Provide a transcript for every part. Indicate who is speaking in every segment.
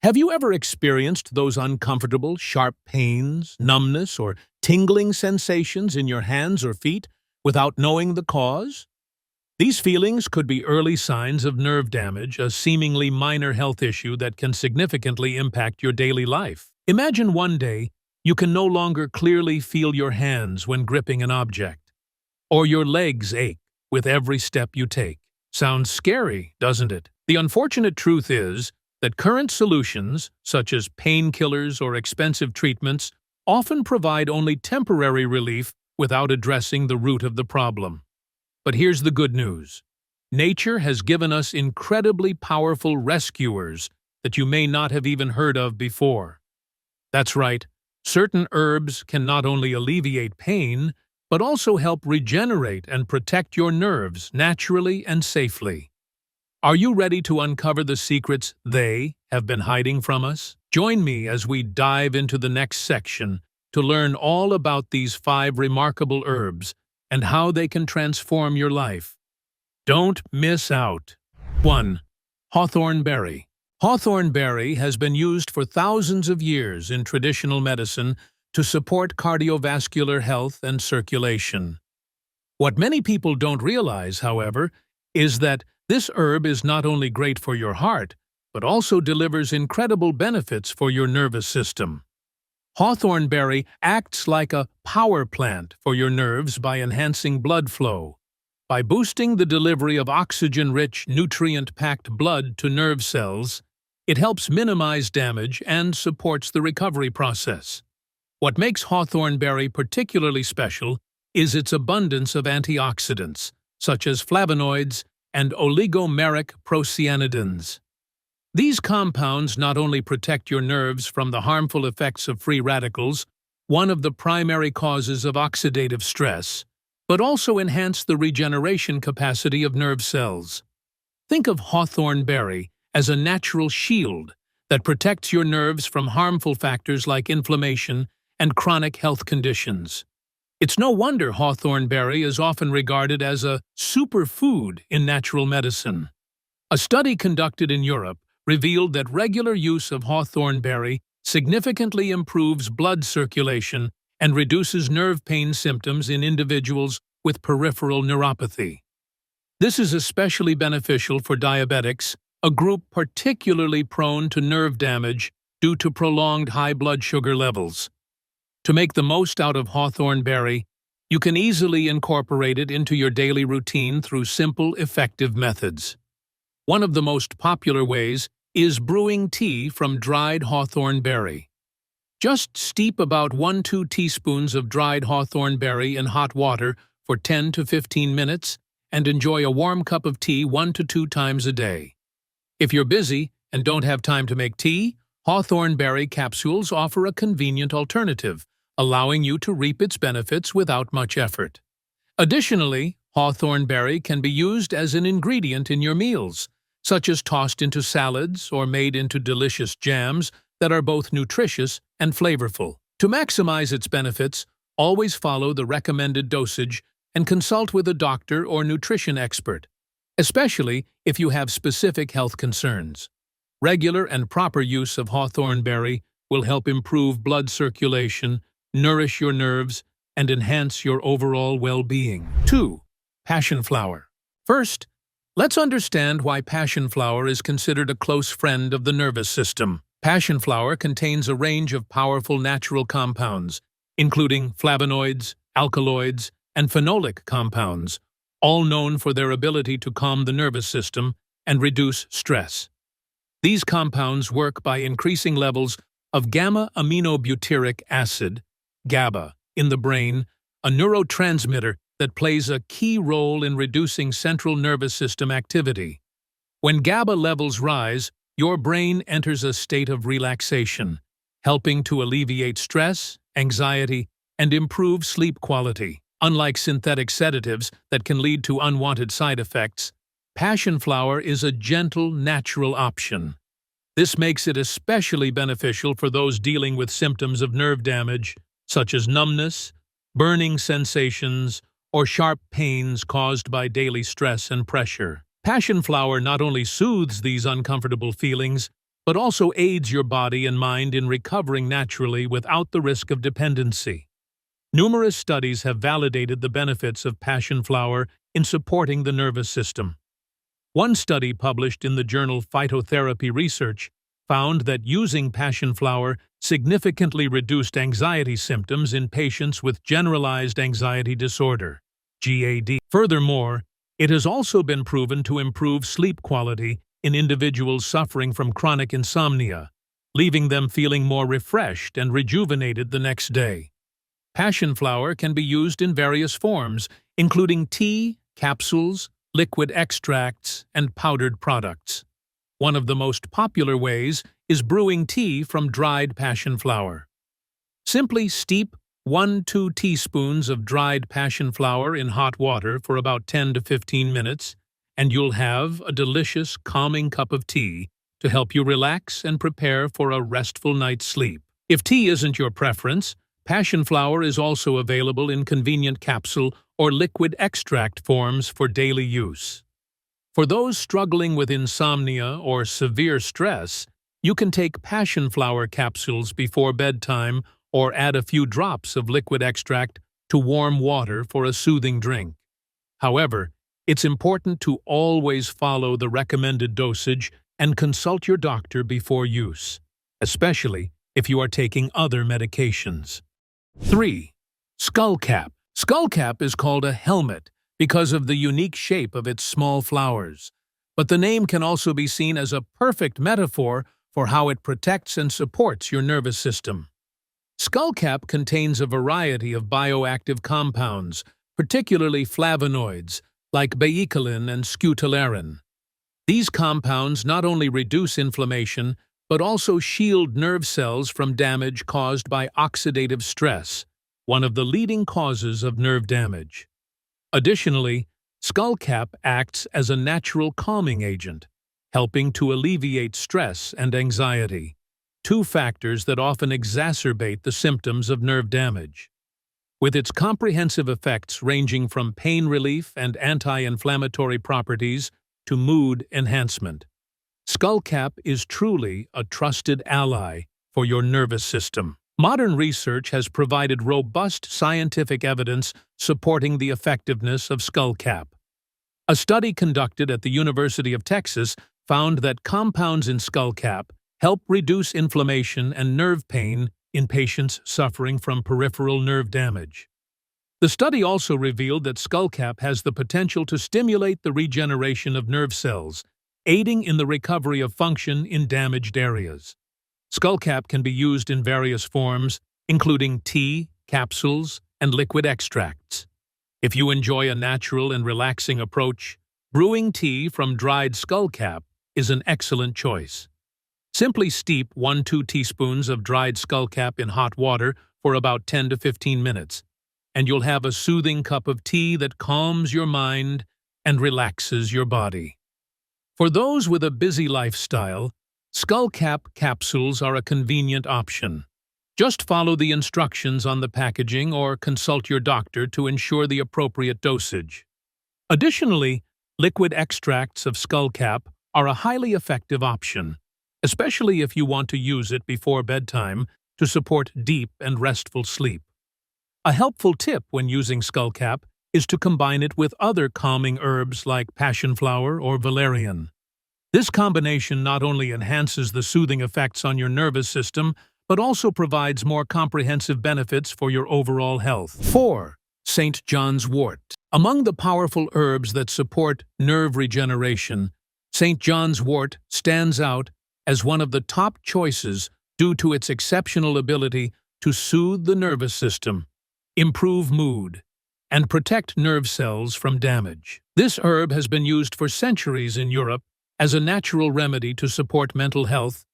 Speaker 1: Have you ever experienced those uncomfortable, sharp pains, numbness, or tingling sensations in your hands or feet without knowing the cause? These feelings could be early signs of nerve damage, a seemingly minor health issue that can significantly impact your daily life. Imagine one day you can no longer clearly feel your hands when gripping an object, or your legs ache with every step you take. Sounds scary, doesn't it? The unfortunate truth is that current solutions, such as painkillers or expensive treatments, often provide only temporary relief without addressing the root of the problem. But here's the good news. Nature has given us incredibly powerful rescuers that you may not have even heard of before. That's right, certain herbs can not only alleviate pain, but also help regenerate and protect your nerves naturally and safely. Are you ready to uncover the secrets they have been hiding from us? Join me as we dive into the next section to learn all about these 5 remarkable herbs and how they can transform your life. Don't miss out. 1. Hawthorn Berry. Hawthorn berry has been used for thousands of years in traditional medicine to support cardiovascular health and circulation. What many people don't realize, however, is that this herb is not only great for your heart, but also delivers incredible benefits for your nervous system. Hawthorn berry acts like a power plant for your nerves by enhancing blood flow. By boosting the delivery of oxygen-rich, nutrient-packed blood to nerve cells, it helps minimize damage and supports the recovery process. What makes hawthorn berry particularly special is its abundance of antioxidants, such as flavonoids and oligomeric procyanidins. These compounds not only protect your nerves from the harmful effects of free radicals, one of the primary causes of oxidative stress, but also enhance the regeneration capacity of nerve cells. Think of hawthorn berry as a natural shield that protects your nerves from harmful factors like inflammation and chronic health conditions. It's no wonder hawthorn berry is often regarded as a superfood in natural medicine. A study conducted in Europe revealed that regular use of hawthorn berry significantly improves blood circulation and reduces nerve pain symptoms in individuals with peripheral neuropathy. This is especially beneficial for diabetics, a group particularly prone to nerve damage due to prolonged high blood sugar levels. To make the most out of hawthorn berry, you can easily incorporate it into your daily routine through simple, effective methods. One of the most popular ways is brewing tea from dried hawthorn berry. Just steep about 1–2 teaspoons of dried hawthorn berry in hot water for 10 to 15 minutes and enjoy a warm cup of tea 1 to 2 times a day. If you're busy and don't have time to make tea, hawthorn berry capsules offer a convenient alternative, allowing you to reap its benefits without much effort. Additionally, hawthorn berry can be used as an ingredient in your meals, such as tossed into salads or made into delicious jams that are both nutritious and flavorful. To maximize its benefits, always follow the recommended dosage and consult with a doctor or nutrition expert, especially if you have specific health concerns. Regular and proper use of hawthorn berry will help improve blood circulation, nourish your nerves, and enhance your overall well-being. 2. Passionflower. First, let's understand why passionflower is considered a close friend of the nervous system. Passionflower contains a range of powerful natural compounds, including flavonoids, alkaloids, and phenolic compounds, all known for their ability to calm the nervous system and reduce stress. These compounds work by increasing levels of gamma-aminobutyric acid, GABA, in the brain, a neurotransmitter that plays a key role in reducing central nervous system activity. When GABA levels rise, your brain enters a state of relaxation, helping to alleviate stress, anxiety, and improve sleep quality. Unlike synthetic sedatives that can lead to unwanted side effects, passionflower is a gentle, natural option. This makes it especially beneficial for those dealing with symptoms of nerve damage, such as numbness, burning sensations, or sharp pains caused by daily stress and pressure. Passionflower not only soothes these uncomfortable feelings, but also aids your body and mind in recovering naturally without the risk of dependency. Numerous studies have validated the benefits of passionflower in supporting the nervous system. One study published in the journal Phytotherapy Research found that using passionflower significantly reduced anxiety symptoms in patients with generalized anxiety disorder, GAD. Furthermore, it has also been proven to improve sleep quality in individuals suffering from chronic insomnia, leaving them feeling more refreshed and rejuvenated the next day. Passionflower can be used in various forms, including tea, capsules, liquid extracts, and powdered products. One of the most popular ways is brewing tea from dried passionflower. Simply steep 1–2 teaspoons of dried passionflower in hot water for about 10 to 15 minutes, and you'll have a delicious, calming cup of tea to help you relax and prepare for a restful night's sleep. If tea isn't your preference, passionflower is also available in convenient capsule or liquid extract forms for daily use. For those struggling with insomnia or severe stress, you can take passionflower capsules before bedtime or add a few drops of liquid extract to warm water for a soothing drink. However, it's important to always follow the recommended dosage and consult your doctor before use, especially if you are taking other medications. 3. Skullcap. Skullcap is called a helmet because of the unique shape of its small flowers, but the name can also be seen as a perfect metaphor for how it protects and supports your nervous system. Skullcap contains a variety of bioactive compounds, particularly flavonoids, like baecolin and scutellarin. These compounds not only reduce inflammation, but also shield nerve cells from damage caused by oxidative stress, one of the leading causes of nerve damage. Additionally, Skullcap acts as a natural calming agent, helping to alleviate stress and anxiety, two factors that often exacerbate the symptoms of nerve damage. With its comprehensive effects ranging from pain relief and anti-inflammatory properties to mood enhancement, Skullcap is truly a trusted ally for your nervous system. Modern research has provided robust scientific evidence supporting the effectiveness of Skullcap. A study conducted at the University of Texas found that compounds in Skullcap help reduce inflammation and nerve pain in patients suffering from peripheral nerve damage. The study also revealed that Skullcap has the potential to stimulate the regeneration of nerve cells, aiding in the recovery of function in damaged areas. Skullcap can be used in various forms, including tea, capsules, and liquid extracts. If you enjoy a natural and relaxing approach, brewing tea from dried Skullcap is an excellent choice. Simply steep 1–2 teaspoons of dried Skullcap in hot water for about 10 to 15 minutes, and you'll have a soothing cup of tea that calms your mind and relaxes your body. For those with a busy lifestyle, Skullcap capsules are a convenient option. Just follow the instructions on the packaging or consult your doctor to ensure the appropriate dosage. Additionally, liquid extracts of Skullcap are a highly effective option, especially if you want to use it before bedtime to support deep and restful sleep. A helpful tip when using Skullcap is to combine it with other calming herbs like passionflower or valerian. This combination not only enhances the soothing effects on your nervous system, but also provides more comprehensive benefits for your overall health. 4. St. John's Wort. Among the powerful herbs that support nerve regeneration, St. John's Wort stands out as one of the top choices due to its exceptional ability to soothe the nervous system, improve mood, and protect nerve cells from damage. This herb has been used for centuries in Europe as a natural remedy to support mental health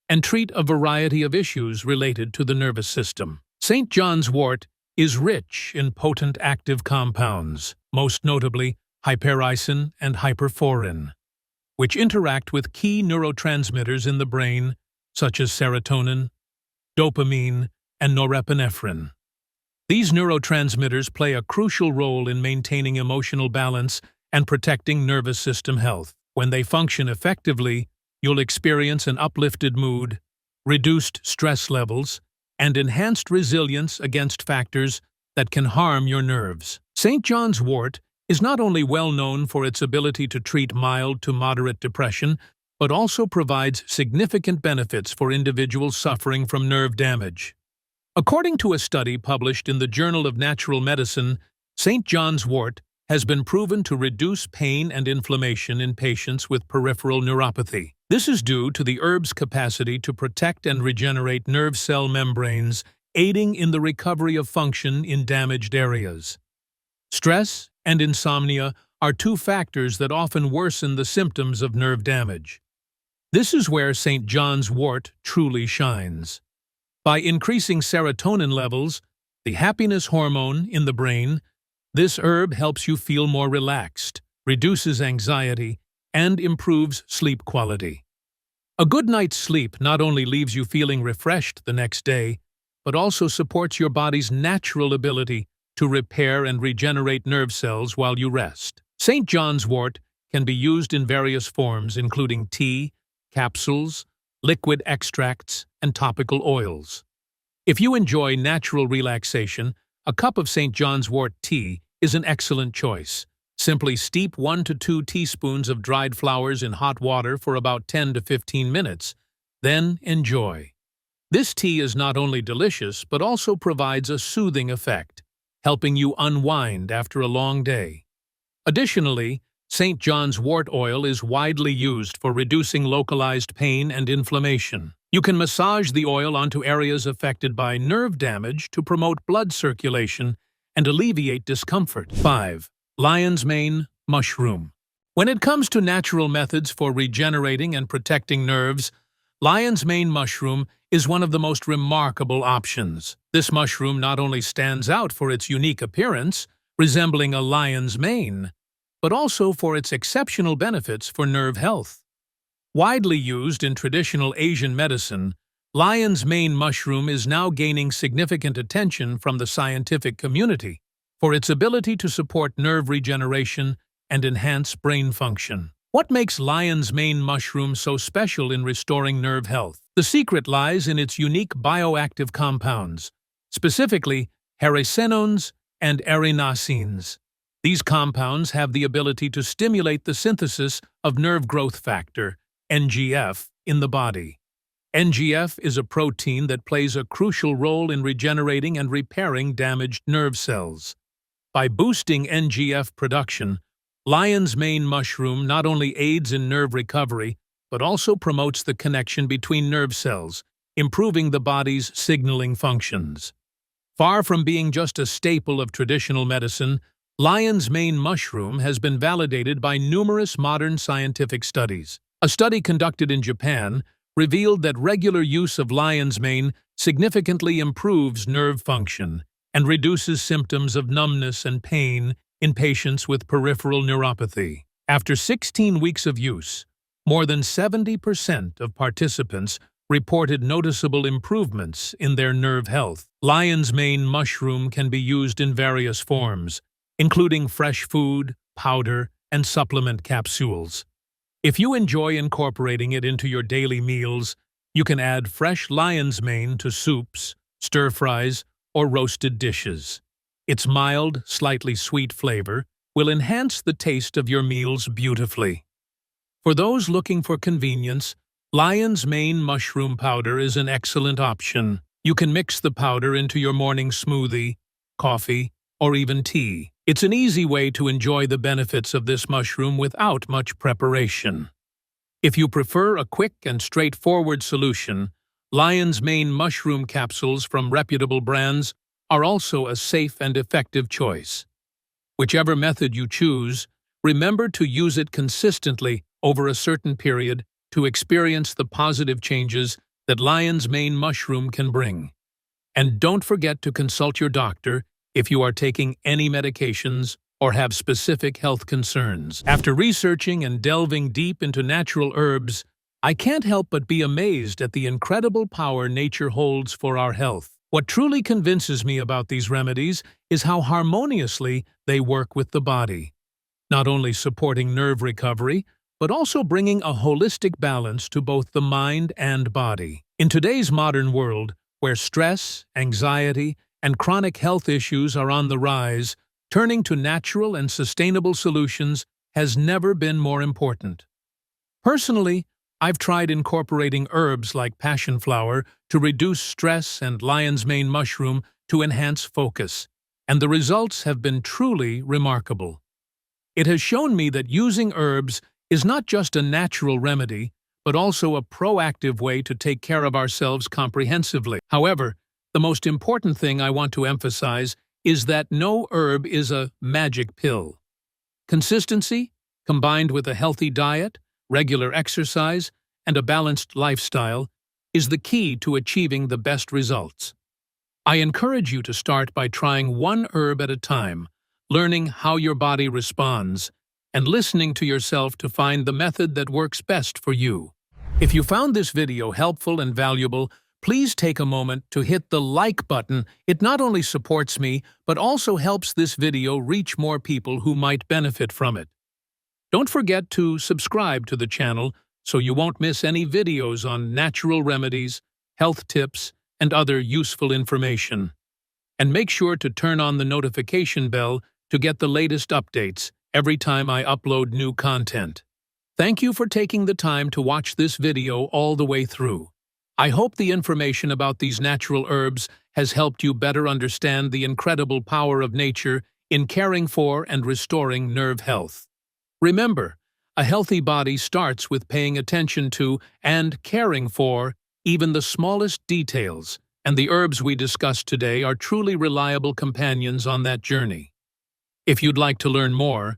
Speaker 1: and treat a variety of issues related to the nervous system. St. John's Wort is rich in potent active compounds, most notably hypericin and hyperforin, which interact with key neurotransmitters in the brain, such as serotonin, dopamine, and norepinephrine. These neurotransmitters play a crucial role in maintaining emotional balance and protecting nervous system health. When they function effectively, you'll experience an uplifted mood, reduced stress levels, and enhanced resilience against factors that can harm your nerves. St. John's wort is not only well known for its ability to treat mild to moderate depression, but also provides significant benefits for individuals suffering from nerve damage. According to a study published in the Journal of Natural Medicine, St. John's wort has been proven to reduce pain and inflammation in patients with peripheral neuropathy. This is due to the herb's capacity to protect and regenerate nerve cell membranes, aiding in the recovery of function in damaged areas. Stress and insomnia are two factors that often worsen the symptoms of nerve damage. This is where St. John's wort truly shines. By increasing serotonin levels, the happiness hormone in the brain, this herb helps you feel more relaxed, reduces anxiety, and improves sleep quality. A good night's sleep not only leaves you feeling refreshed the next day, but also supports your body's natural ability to repair and regenerate nerve cells while you rest. St. John's wort can be used in various forms, including tea, capsules, liquid extracts, and topical oils. If you enjoy natural relaxation, a cup of St. John's wort tea is an excellent choice. Simply steep 1 to 2 teaspoons of dried flowers in hot water for about 10 to 15 minutes, then enjoy. This tea is not only delicious, but also provides a soothing effect, helping you unwind after a long day. Additionally, St. John's wort oil is widely used for reducing localized pain and inflammation. You can massage the oil onto areas affected by nerve damage to promote blood circulation and alleviate discomfort. 5. Lion's mane mushroom. When it comes to natural methods for regenerating and protecting nerves, lion's mane mushroom is one of the most remarkable options. This mushroom not only stands out for its unique appearance, resembling a lion's mane, but also for its exceptional benefits for nerve health. Widely used in traditional Asian medicine, lion's mane mushroom is now gaining significant attention from the scientific community for its ability to support nerve regeneration and enhance brain function. What makes lion's mane mushroom so special in restoring nerve health? The secret lies in its unique bioactive compounds, specifically hericenones and erinacines. These compounds have the ability to stimulate the synthesis of nerve growth factor, NGF, in the body. NGF is a protein that plays a crucial role in regenerating and repairing damaged nerve cells. By boosting NGF production, lion's mane mushroom not only aids in nerve recovery, but also promotes the connection between nerve cells, improving the body's signaling functions. Far from being just a staple of traditional medicine, lion's mane mushroom has been validated by numerous modern scientific studies. A study conducted in Japan revealed that regular use of lion's mane significantly improves nerve function and reduces symptoms of numbness and pain in patients with peripheral neuropathy. After 16 weeks of use, more than 70% of participants reported noticeable improvements in their nerve health. Lion's mane mushroom can be used in various forms, including fresh food, powder, and supplement capsules. If you enjoy incorporating it into your daily meals, you can add fresh lion's mane to soups, stir-fries, or roasted dishes. Its mild, slightly sweet flavor will enhance the taste of your meals beautifully. For those looking for convenience, lion's mane mushroom powder is an excellent option. You can mix the powder into your morning smoothie, coffee, or even tea. It's an easy way to enjoy the benefits of this mushroom without much preparation. If you prefer a quick and straightforward solution, lion's mane mushroom capsules from reputable brands are also a safe and effective choice. Whichever method you choose, remember to use it consistently over a certain period to experience the positive changes that lion's mane mushroom can bring. And don't forget to consult your doctor if you are taking any medications or have specific health concerns. After researching and delving deep into natural herbs, I can't help but be amazed at the incredible power nature holds for our health. What truly convinces me about these remedies is how harmoniously they work with the body, not only supporting nerve recovery, but also bringing a holistic balance to both the mind and body. In today's modern world, where stress, anxiety, and chronic health issues are on the rise, turning to natural and sustainable solutions has never been more important. Personally, I've tried incorporating herbs like passionflower to reduce stress and lion's mane mushroom to enhance focus, and the results have been truly remarkable. It has shown me that using herbs is not just a natural remedy, but also a proactive way to take care of ourselves comprehensively. However, the most important thing I want to emphasize is that no herb is a magic pill. Consistency, combined with a healthy diet, regular exercise, and a balanced lifestyle, is the key to achieving the best results. I encourage you to start by trying one herb at a time, learning how your body responds, and listening to yourself to find the method that works best for you. If you found this video helpful and valuable, please take a moment to hit the like button. It not only supports me, but also helps this video reach more people who might benefit from it. Don't forget to subscribe to the channel so you won't miss any videos on natural remedies, health tips, and other useful information. And make sure to turn on the notification bell to get the latest updates every time I upload new content. Thank you for taking the time to watch this video all the way through. I hope the information about these natural herbs has helped you better understand the incredible power of nature in caring for and restoring nerve health. Remember, a healthy body starts with paying attention to and caring for even the smallest details, and the herbs we discussed today are truly reliable companions on that journey. If you'd like to learn more,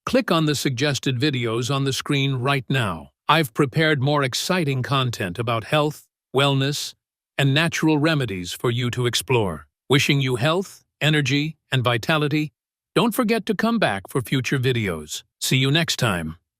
Speaker 1: click on the suggested videos on the screen right now. I've prepared more exciting content about health, wellness, and natural remedies for you to explore. Wishing you health, energy, and vitality. Don't forget to come back for future videos. See you next time.